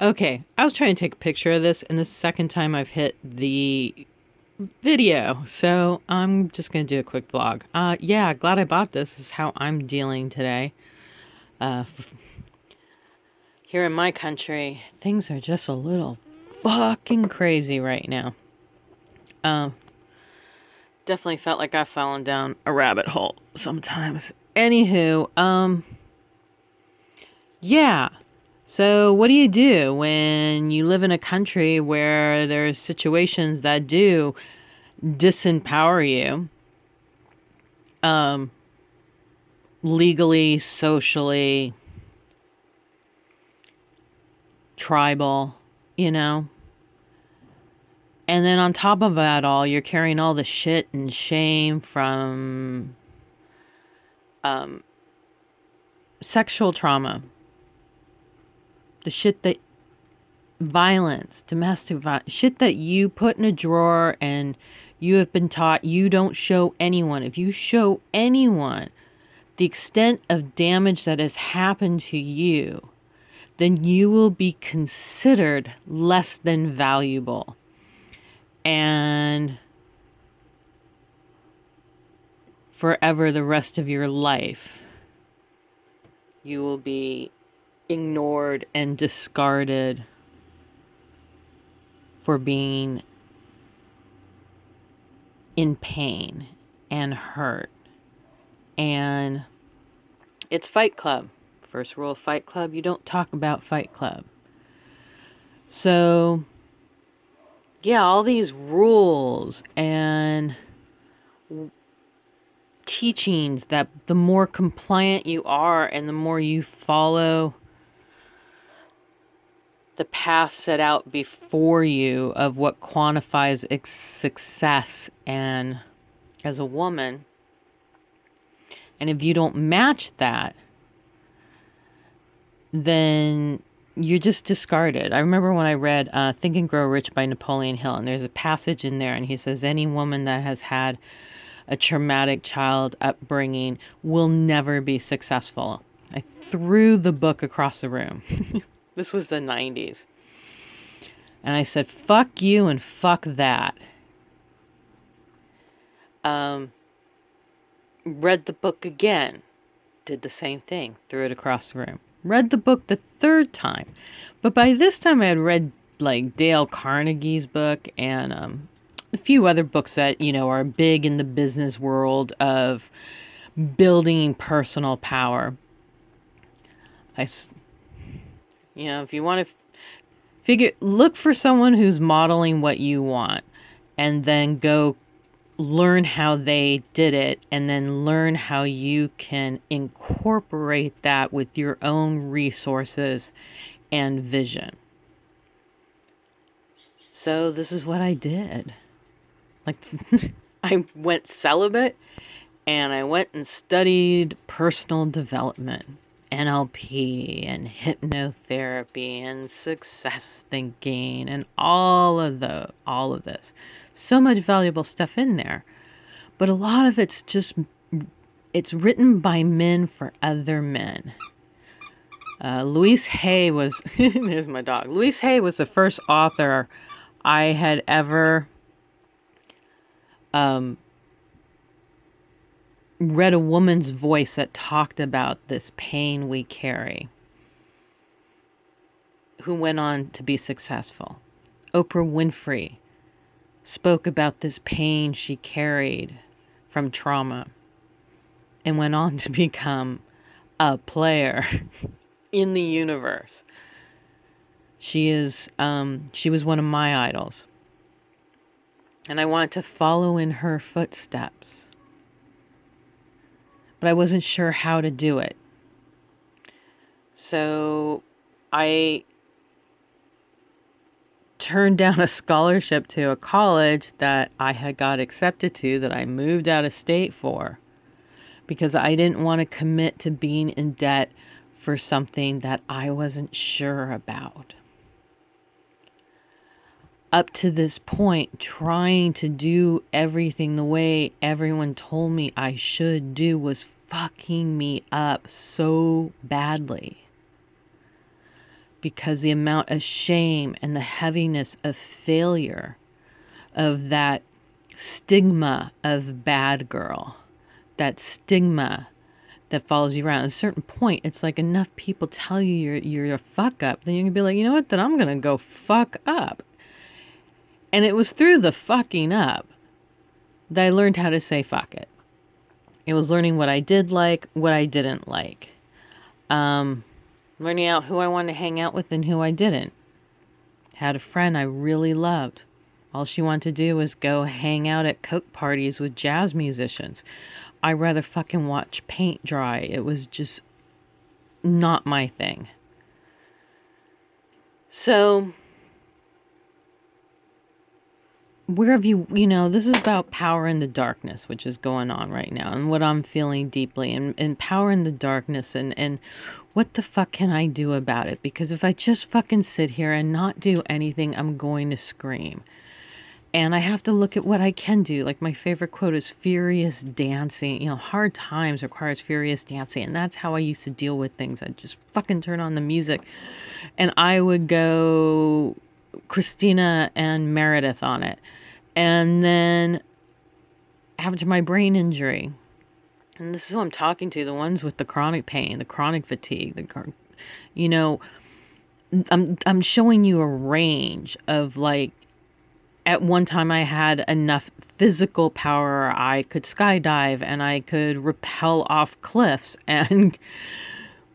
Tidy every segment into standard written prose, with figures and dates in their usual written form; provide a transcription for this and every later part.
Okay, I was trying to take a picture of this, and this is the second time I've hit the video, so I'm just gonna do a quick vlog. Yeah, glad I bought this. This is how I'm dealing today. Uh, Here in my country, things are just a little fucking crazy right now. Definitely felt like I've fallen down a rabbit hole sometimes. Anywho, yeah. So what do you do when you live in a country where there's situations that do disempower you? Legally, socially, tribal, you know? And then on top of that all, you're carrying all the shit and shame from sexual trauma. The shit that violence, domestic violence, shit that you put in a drawer and you have been taught you don't show anyone. If you show anyone the extent of damage that has happened to you, then you will be considered less than valuable. And forever, the rest of your life, you will be ignored and discarded for being in pain and hurt. And it's Fight Club. First rule of Fight Club, you don't talk about Fight Club. So, yeah, all these rules and teachings that the more compliant you are and the more you follow the path set out before you of what quantifies success and as a woman, and if you don't match that, then you're just discarded. I remember when I read Think and Grow Rich by Napoleon Hill, and there's a passage in there, and he says any woman that has had a traumatic child upbringing will never be successful. I threw the book across the room. This was the 90s. And I said, fuck you and fuck that. Read the book again. Did the same thing. Threw it across the room. Read the book the third time. But by this time I had read like Dale Carnegie's book and a few other books that, you know, are big in the business world of building personal power. You know, if you want to look for someone who's modeling what you want and then go learn how they did it and then learn how you can incorporate that with your own resources and vision. So this is what I did. Like, I went celibate and I went and studied personal development. NLP and hypnotherapy and success thinking and all of this. So much valuable stuff in there. But a lot of it's written by men for other men. Louise Hay was, there's my dog. Louise Hay was the first author I had ever read a woman's voice that talked about this pain we carry, who went on to be successful. Oprah Winfrey spoke about this pain she carried from trauma and went on to become a player in the universe. She was one of my idols, and I wanted to follow in her footsteps. But I wasn't sure how to do it. So I turned down a scholarship to a college that I had got accepted to, that I moved out of state for, because I didn't want to commit to being in debt for something that I wasn't sure about. Up to this point, trying to do everything the way everyone told me I should do was fucking me up so badly. because the amount of shame and the heaviness of failure, of that stigma of bad girl, that stigma that follows you around. At a certain point, it's like enough people tell you you're a fuck up, then you're gonna be like, you know what, then I'm gonna go fuck up. And it was through the fucking up that I learned how to say fuck it. It was learning what I did like, what I didn't like. Learning out who I wanted to hang out with and who I didn't. Had a friend I really loved. All she wanted to do was go hang out at coke parties with jazz musicians. I'd rather fucking watch paint dry. It was just not my thing. So, where have you, this is about power in the darkness, which is going on right now, and what I'm feeling deeply, and power in the darkness, and what the fuck can I do about it? Because if I just fucking sit here and not do anything, I'm going to scream. And I have to look at what I can do. Like, my favorite quote is furious dancing. Hard times requires furious dancing. And that's how I used to deal with things. I'd just fucking turn on the music. And I would go Christina and Meredith on it. And then after my brain injury, and this is who I'm talking to, the ones with the chronic pain, the chronic fatigue, I'm showing you a range of, like, at one time I had enough physical power, I could skydive and I could rappel off cliffs and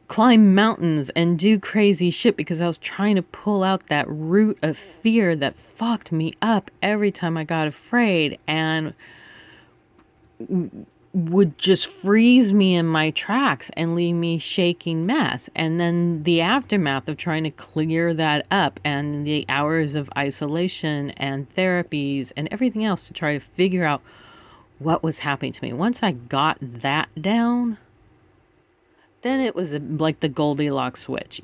climb mountains and do crazy shit because I was trying to pull out that root of fear that fucked me up every time I got afraid and would just freeze me in my tracks and leave me shaking mess. And then the aftermath of trying to clear that up and the hours of isolation and therapies and everything else to try to figure out what was happening to me. Once I got that down, then it was like the Goldilocks switch,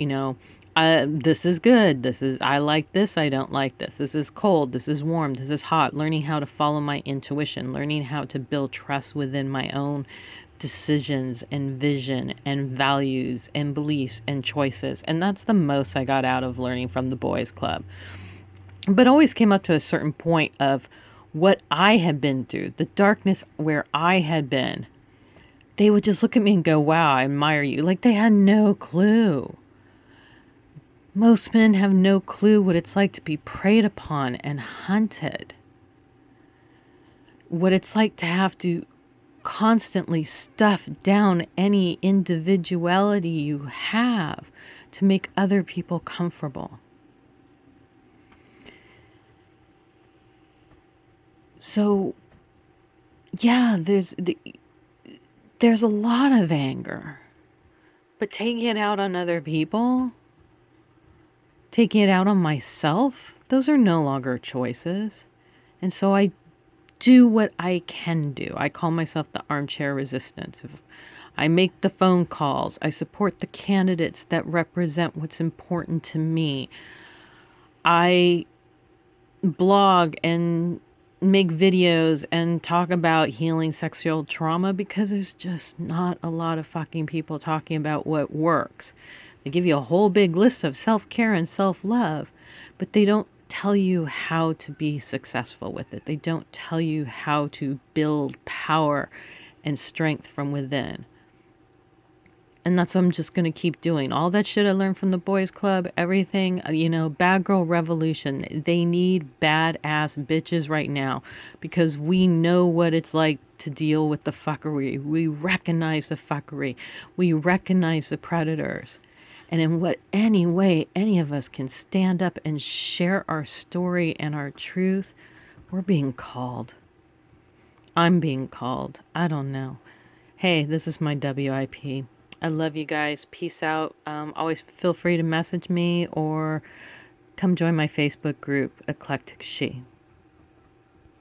this is good. I like this. I don't like this. This is cold. This is warm. This is hot. Learning how to follow my intuition, learning how to build trust within my own decisions and vision and values and beliefs and choices. And that's the most I got out of learning from the boys club. But always came up to a certain point of what I had been through, the darkness where I had been. They would just look at me and go, wow, I admire you. Like they had no clue. Most men have no clue what it's like to be preyed upon and hunted. What it's like to have to constantly stuff down any individuality you have to make other people comfortable. So, yeah, there's a lot of anger, but taking it out on other people, taking it out on myself, those are no longer choices. And so I do what I can do. I call myself the armchair resistance. I make the phone calls. I support the candidates that represent what's important to me. I blog and make videos and talk about healing sexual trauma because there's just not a lot of fucking people talking about what works. They give you a whole big list of self-care and self-love, but they don't tell you how to be successful with it. They don't tell you how to build power and strength from within. And that's what I'm just going to keep doing. All that shit I learned from the boys club, everything, bad girl revolution. They need badass bitches right now because we know what it's like to deal with the fuckery. We recognize the fuckery. We recognize the predators. And in what any way any of us can stand up and share our story and our truth, we're being called. I'm being called. I don't know. Hey, this is my WIP. I love you guys. Peace out. Always feel free to message me or come join my Facebook group, Eclectic She.